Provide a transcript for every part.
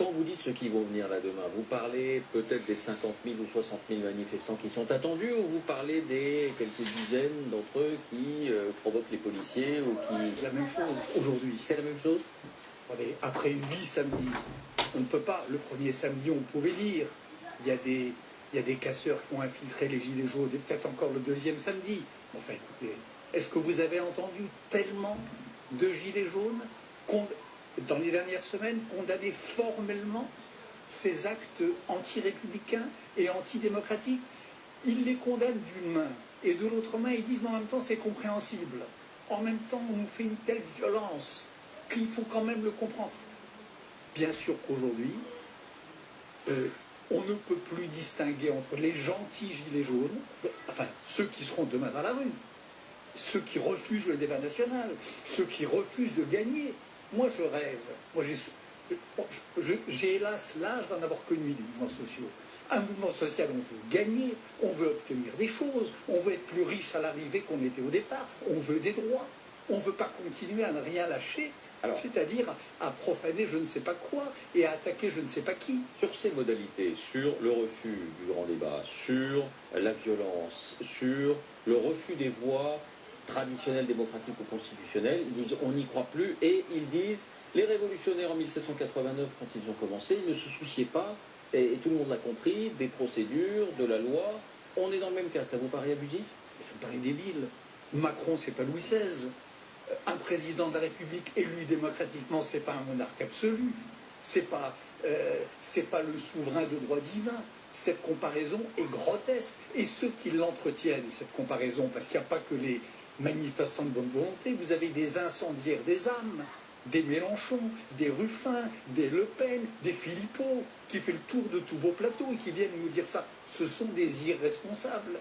Quand vous dites ceux qui vont venir là demain, vous parlez peut-être des 50 000 ou 60 000 manifestants qui sont attendus, ou vous parlez des quelques dizaines d'entre eux qui provoquent les policiers ou qui... C'est la même chose aujourd'hui. C'est la même chose. Après 8 samedis, on ne peut pas. Le premier samedi, on pouvait dire, il y a des casseurs qui ont infiltré les gilets jaunes, et peut-être encore le deuxième samedi. Enfin, écoutez, est-ce que vous avez entendu tellement de gilets jaunes dans les dernières semaines condamner formellement ces actes anti-républicains et antidémocratiques? Ils les condamnent d'une main, et de l'autre main, ils disent, mais en même temps, c'est compréhensible. En même temps, on nous fait une telle violence qu'il faut quand même le comprendre. Bien sûr qu'aujourd'hui, on ne peut plus distinguer entre les gentils gilets jaunes, enfin ceux qui seront demain dans la rue, ceux qui refusent le débat national, ceux qui refusent de gagner. Moi je rêve, j'ai hélas l'âge d'en avoir connu des mouvements sociaux. Un mouvement social, on veut gagner, on veut obtenir des choses, on veut être plus riche à l'arrivée qu'on était au départ, on veut des droits, on ne veut pas continuer à ne rien lâcher, c'est-à-dire à profaner je ne sais pas quoi et à attaquer je ne sais pas qui. Sur ces modalités, sur le refus du grand débat, sur la violence, sur le refus des voies traditionnelles, démocratiques ou constitutionnelles, ils disent on n'y croit plus, et ils disent les révolutionnaires en 1789, quand ils ont commencé, ils ne se souciaient pas, et tout le monde l'a compris, des procédures, de la loi. On est dans le même cas, ça vous paraît abusif? Ça me paraît débile. Macron, c'est pas Louis XVI. Un président de la République élu démocratiquement, c'est pas un monarque absolu. C'est pas le souverain de droit divin. Cette comparaison est grotesque. Et ceux qui l'entretiennent, cette comparaison, parce qu'il n'y a pas que les manifestants de bonne volonté, vous avez des incendiaires des âmes, des Mélenchon, des Ruffin, des Le Pen, des Philippot, qui fait le tour de tous vos plateaux et qui viennent nous dire ça. Ce sont des irresponsables.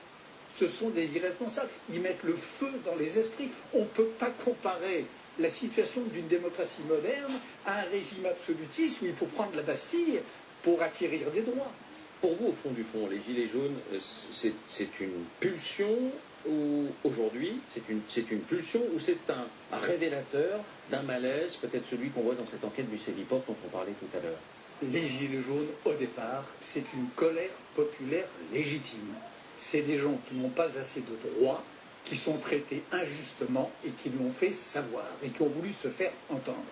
Ce sont des irresponsables. Ils mettent le feu dans les esprits. On ne peut pas comparer la situation d'une démocratie moderne à un régime absolutiste où il faut prendre la Bastille pour acquérir des droits. Pour vous, au fond du fond, les Gilets jaunes, c'est une pulsion ou aujourd'hui, c'est une pulsion ou c'est un révélateur d'un malaise, peut-être celui qu'on voit dans cette enquête du Ceviport dont on parlait tout à l'heure? Les Gilets jaunes, au départ, c'est une colère populaire légitime. C'est des gens qui n'ont pas assez de droits, qui sont traités injustement et qui l'ont fait savoir et qui ont voulu se faire entendre.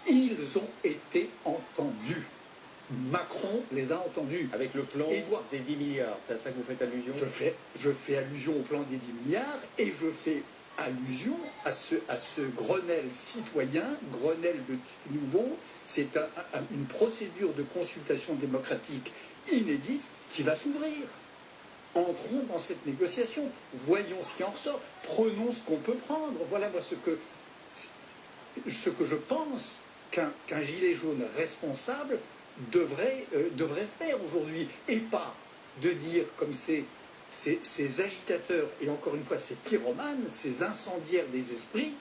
Ils ont été entendus. Macron les a entendus. Avec le plan des 10 milliards, c'est à ça que vous faites allusion? Je fais allusion au plan des 10 milliards et je fais allusion à ce Grenelle citoyen, Grenelle de type nouveau. C'est une procédure de consultation démocratique inédite qui va s'ouvrir. Entrons dans cette négociation, voyons ce qui en ressort, prenons ce qu'on peut prendre. Voilà moi ce que je pense qu'un gilet jaune responsable devrait faire aujourd'hui, et pas de dire comme ces agitateurs, et encore une fois ces pyromanes, ces incendiaires des esprits,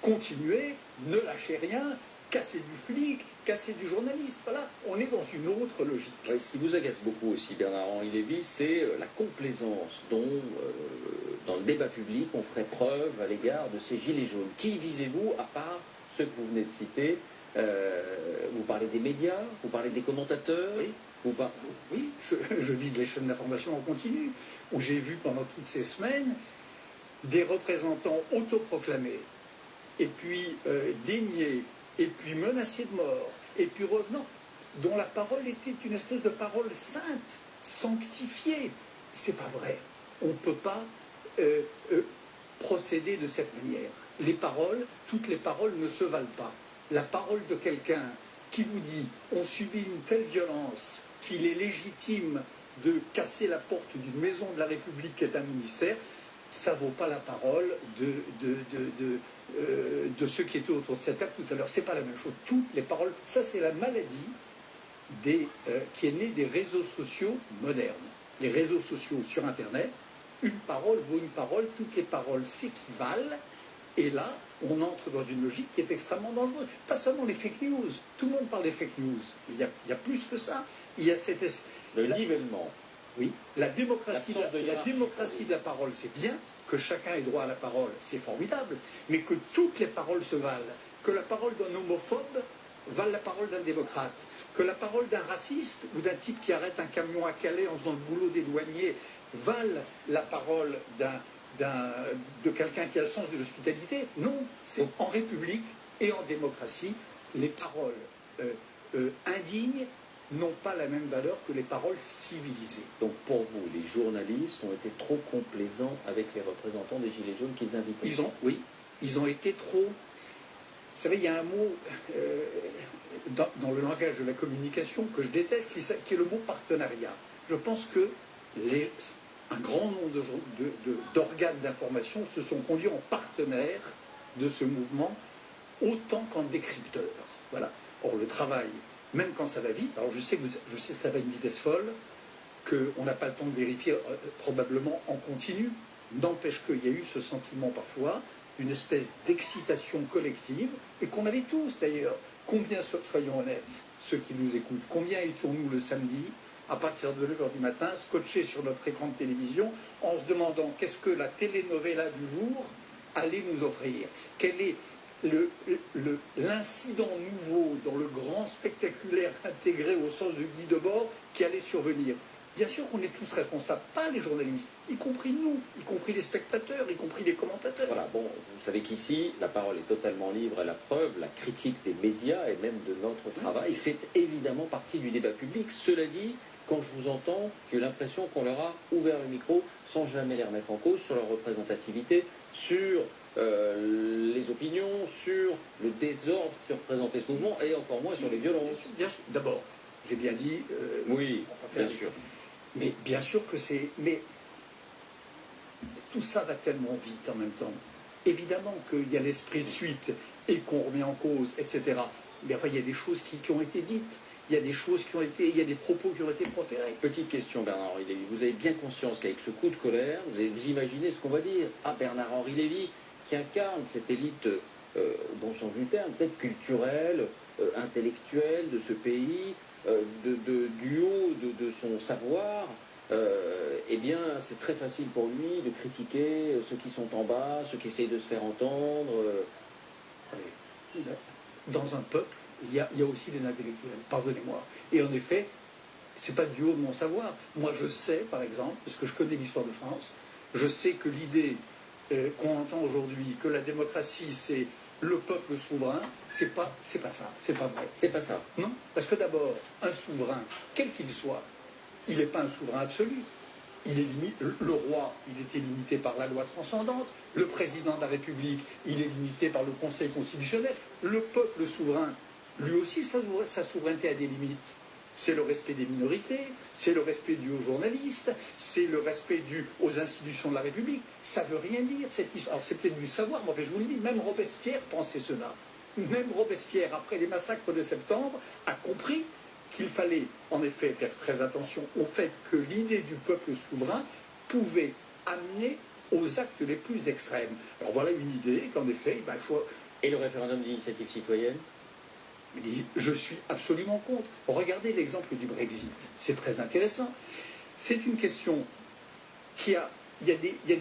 continuez, ne lâchez rien, casser du flic, casser du journaliste. Voilà, on est dans une autre logique. Ouais, ce qui vous agace beaucoup aussi, Bernard-Henri Lévy, c'est la complaisance dont, dans le débat public, on ferait preuve à l'égard de ces gilets jaunes. Qui visez-vous, à part ceux que vous venez de citer? Vous parlez des médias, vous parlez des commentateurs? Oui, oui, je vise les chaînes d'information en continu, où j'ai vu pendant toutes ces semaines des représentants autoproclamés, et puis déniés, et puis menacés de mort, et puis revenant, dont la parole était une espèce de parole sainte, sanctifiée. C'est pas vrai. On ne peut pas procéder de cette manière. Les paroles, toutes les paroles ne se valent pas. La parole de quelqu'un qui vous dit on subit une telle violence qu'il est légitime de casser la porte d'une maison de la République qui est un ministère, ça ne vaut pas la parole de ceux qui étaient autour de cette table tout à l'heure. Ce n'est pas la même chose. Toutes les paroles, ça c'est la maladie qui est née des réseaux sociaux modernes. Les réseaux sociaux sur Internet, une parole vaut une parole, toutes les paroles s'équivalent, et là, on entre dans une logique qui est extrêmement dangereuse. Pas seulement les fake news, tout le monde parle des fake news. Il y a plus que ça. Il y a le nivellement. Oui, la démocratie de la parole, c'est bien, que chacun ait droit à la parole, c'est formidable, mais que toutes les paroles se valent, que la parole d'un homophobe valent la parole d'un démocrate, que la parole d'un raciste ou d'un type qui arrête un camion à Calais en faisant le boulot des douaniers valent la parole de quelqu'un qui a le sens de l'hospitalité. Non, c'est en République et en démocratie, les paroles indignes n'ont pas la même valeur que les paroles civilisées. Donc pour vous, les journalistes ont été trop complaisants avec les représentants des Gilets jaunes qu'ils invitaient? Oui, ils ont été trop... Vous savez, il y a un mot dans le langage de la communication que je déteste, qui est le mot partenariat. Je pense que un grand nombre d'organes d'information se sont conduits en partenaires de ce mouvement autant qu'en décrypteurs. Voilà. Or, le travail, même quand ça va vite, alors je sais que ça va à une vitesse folle, qu'on n'a pas le temps de vérifier probablement en continu, n'empêche qu'il y a eu ce sentiment parfois d'une espèce d'excitation collective, et qu'on avait tous d'ailleurs. Combien, soyons honnêtes, ceux qui nous écoutent, combien étions-nous le samedi, à partir de 9 h du matin, scotchés sur notre écran de télévision, en se demandant qu'est-ce que la telenovela du jour allait nous offrir? Quel est l'incident nouveau dans le grand spectaculaire intégré au sens de Guy Debord qui allait survenir? Bien sûr qu'on est tous responsables, pas les journalistes, y compris nous, y compris les spectateurs, y compris les commentateurs. Voilà, bon, vous savez qu'ici, la parole est totalement libre et la preuve, la critique des médias et même de notre travail fait évidemment partie du débat public. Cela dit, quand je vous entends, j'ai l'impression qu'on leur a ouvert le micro sans jamais les remettre en cause sur leur représentativité, sur les opinions, sur le désordre qui représentait ce mouvement et encore moins sur les violences. Bien sûr. D'abord, j'ai bien dit... oui, bien sûr. Mais bien sûr que c'est... Mais tout ça va tellement vite en même temps. Évidemment qu'il y a l'esprit de suite et qu'on remet en cause, etc. Mais enfin, il y a des choses qui ont été dites. Il y a des choses qui ont été... Il y a des propos qui ont été proférés. Petite question, Bernard-Henri Lévy. Vous avez bien conscience qu'avec ce coup de colère, vous imaginez ce qu'on va dire. Ah, Bernard-Henri Lévy, qui incarne cette élite, dans son du terme, peut-être culturelle, intellectuelle de ce pays, du haut de son savoir, eh bien, c'est très facile pour lui de critiquer ceux qui sont en bas, ceux qui essayent de se faire entendre. Dans un peuple, il y a aussi des intellectuels, pardonnez-moi. Et en effet, c'est pas du haut de mon savoir. Moi, je sais, par exemple, parce que je connais l'histoire de France, je sais que l'idée qu'on entend aujourd'hui, que la démocratie, c'est le peuple souverain, c'est pas ça, c'est pas vrai. C'est pas ça. Non, parce que d'abord, un souverain, quel qu'il soit, il n'est pas un souverain absolu. Il est le roi, il était limité par la loi transcendante. Le président de la République, il est limité par le Conseil constitutionnel. Le peuple souverain, lui aussi, sa souveraineté a des limites. C'est le respect des minorités, c'est le respect dû aux journalistes, c'est le respect dû aux institutions de la République. Ça ne veut rien dire, cette histoire. Alors c'est peut-être du savoir, mais je vous le dis, même Robespierre pensait cela. Même Robespierre, après les massacres de septembre, a compris qu'il fallait en effet faire très attention au fait que l'idée du peuple souverain pouvait amener aux actes les plus extrêmes. Alors voilà une idée qu'en effet, il faut... Et le référendum d'initiative citoyenne ? Je suis absolument contre. Regardez l'exemple du Brexit, c'est très intéressant. C'est une question il y a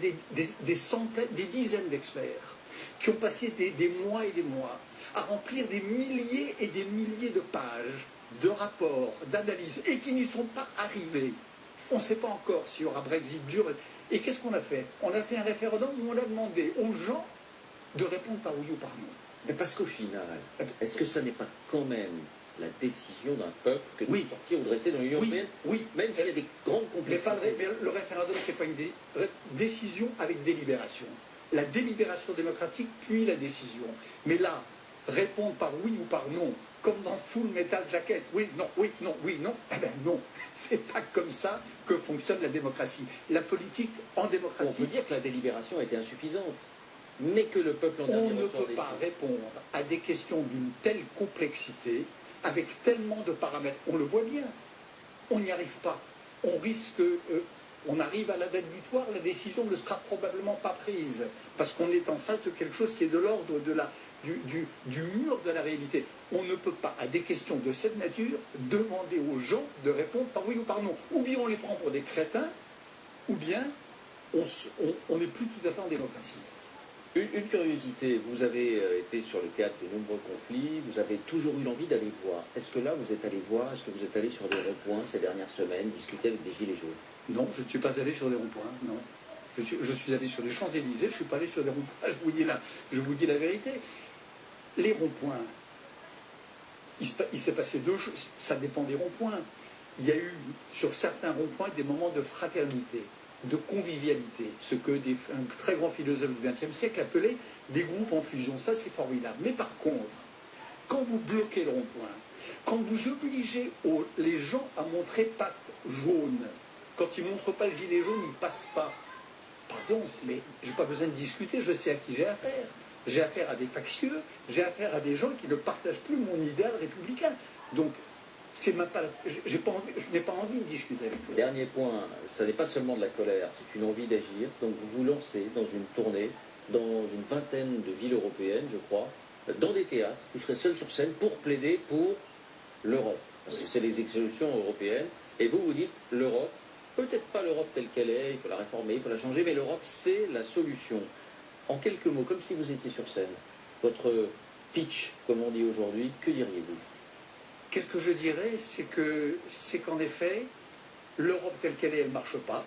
des centaines, des dizaines d'experts qui ont passé des mois et des mois à remplir des milliers et des milliers de pages de rapports, d'analyses, et qui n'y sont pas arrivés. On ne sait pas encore s'il y aura Brexit dur. Et qu'est-ce qu'on a fait? On a fait un référendum où on a demandé aux gens de répondre par oui ou par non. Mais parce qu'au final, est-ce que ça n'est pas quand même la décision d'un peuple que de sortir ou de rester dans l'Union européenne? Oui, même s'il y a des grandes complexités. Mais le référendum, ce n'est pas une décision avec délibération. La délibération démocratique, puis la décision. Mais là, répondre par oui ou par non, comme dans Full Metal Jacket, oui, non, oui, non, oui, non, eh bien non, c'est pas comme ça que fonctionne la démocratie. La politique en démocratie... On peut dire que la délibération a été insuffisante, mais que le peuple en dernier on ne peut pas répondre à des questions d'une telle complexité, avec tellement de paramètres. On le voit bien, on n'y arrive pas. On risque... on arrive à la date butoir, la décision ne sera probablement pas prise, parce qu'on est en face de quelque chose qui est de l'ordre du mur de la réalité. On ne peut pas, à des questions de cette nature, demander aux gens de répondre par oui ou par non. Ou bien on les prend pour des crétins, ou bien on n'est plus tout à fait en démocratie. Une curiosité, vous avez été sur le théâtre de nombreux conflits, vous avez toujours eu l'envie d'aller voir. Est-ce que là, vous êtes allé voir, est-ce que vous êtes allé sur des ronds-points ces dernières semaines, discuter avec des gilets jaunes? Non, je ne suis pas allé sur des ronds-points, non. Je suis allé sur les Champs-Élysées, je ne suis pas allé sur des ronds-points, je vous dis la vérité. Les ronds-points, il s'est passé deux choses, ça dépend des ronds-points. Il y a eu sur certains ronds-points des moments de fraternité, de convivialité, ce que un très grand philosophe du XXe siècle appelait des groupes en fusion. Ça, c'est formidable. Mais par contre, quand vous bloquez le rond-point, quand vous obligez les gens à montrer patte jaune, quand ils ne montrent pas le gilet jaune, ils ne passent pas. Pardon, mais je n'ai pas besoin de discuter, je sais à qui j'ai affaire. J'ai affaire à des factieux, j'ai affaire à des gens qui ne partagent plus mon idéal républicain. Donc, c'est même pas, je n'ai pas envie de discuter avec eux. Dernier point, ça n'est pas seulement de la colère, c'est une envie d'agir. Donc vous vous lancez dans une tournée, dans une vingtaine de villes européennes, je crois, dans des théâtres, vous serez seul sur scène pour plaider pour l'Europe. Parce que c'est les élections européennes. Et vous vous dites, l'Europe, peut-être pas l'Europe telle qu'elle est, il faut la réformer, il faut la changer, mais l'Europe, c'est la solution. En quelques mots, comme si vous étiez sur scène, votre pitch, comme on dit aujourd'hui, que diriez-vous? Qu'est-ce que je dirais? C'est qu'en effet, l'Europe telle qu'elle est, elle ne marche pas.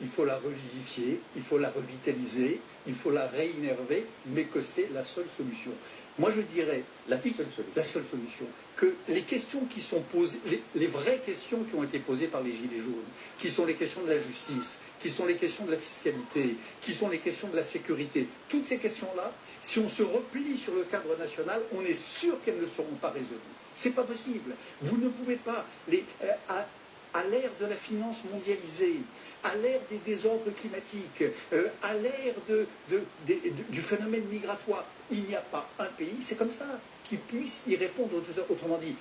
Il faut la revivifier, il faut la revitaliser, il faut la réinnerver, mais que c'est la seule solution. Moi, je dirais la seule solution, que les questions qui sont posées, les vraies questions qui ont été posées par les Gilets jaunes, qui sont les questions de la justice, qui sont les questions de la fiscalité, qui sont les questions de la sécurité, toutes ces questions-là, si on se replie sur le cadre national, on est sûr qu'elles ne seront pas résolues. C'est pas possible. Vous ne pouvez pas à l'ère de la finance mondialisée, à l'ère des désordres climatiques, à l'ère du phénomène migratoire, il n'y a pas un pays, c'est comme ça, qui puisse y répondre. Autrement dit,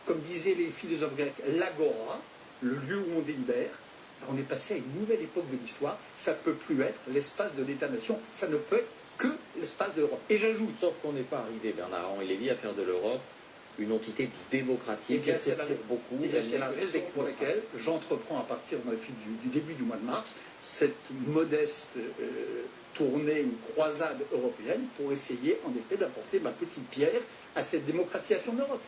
comme disaient les philosophes grecs, l'agora, le lieu où on délibère, on est passé à une nouvelle époque de l'histoire, ça ne peut plus être l'espace de l'État-nation, ça ne peut être que l'espace de l'Europe. Et j'ajoute... Sauf qu'on n'est pas arrivé, Bernard-Henri Lévy, à faire de l'Europe une entité démocratique. C'est la raison pour laquelle j'entreprends à partir du début du mois de mars cette modeste tournée ou croisade européenne pour essayer en effet d'apporter ma petite pierre à cette démocratisation de l'Europe.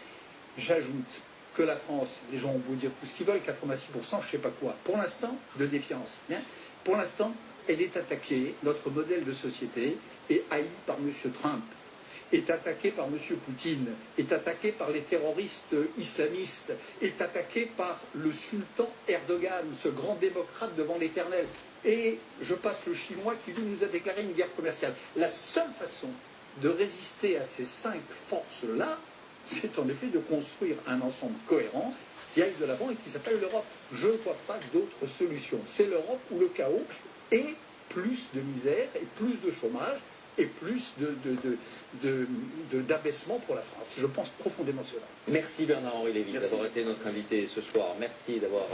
J'ajoute que la France, les gens ont beau dire tout ce qu'ils veulent, 86%, je ne sais pas quoi, pour l'instant, de défiance. Hein, pour l'instant, elle est attaquée, notre modèle de société est haï par M. Trump, est attaqué par M. Poutine, est attaqué par les terroristes islamistes, est attaqué par le sultan Erdogan, ce grand démocrate devant l'éternel. Et je passe le chinois qui lui nous a déclaré une guerre commerciale. La seule façon de résister à ces 5 forces-là, c'est en effet de construire un ensemble cohérent qui aille de l'avant et qui s'appelle l'Europe. Je ne vois pas d'autre solution. C'est l'Europe ou le chaos et plus de misère et plus de chômage et plus d'abaissement pour la France. Je pense profondément cela. Merci Bernard-Henri Lévy d'avoir été notre invité ce soir. Merci d'avoir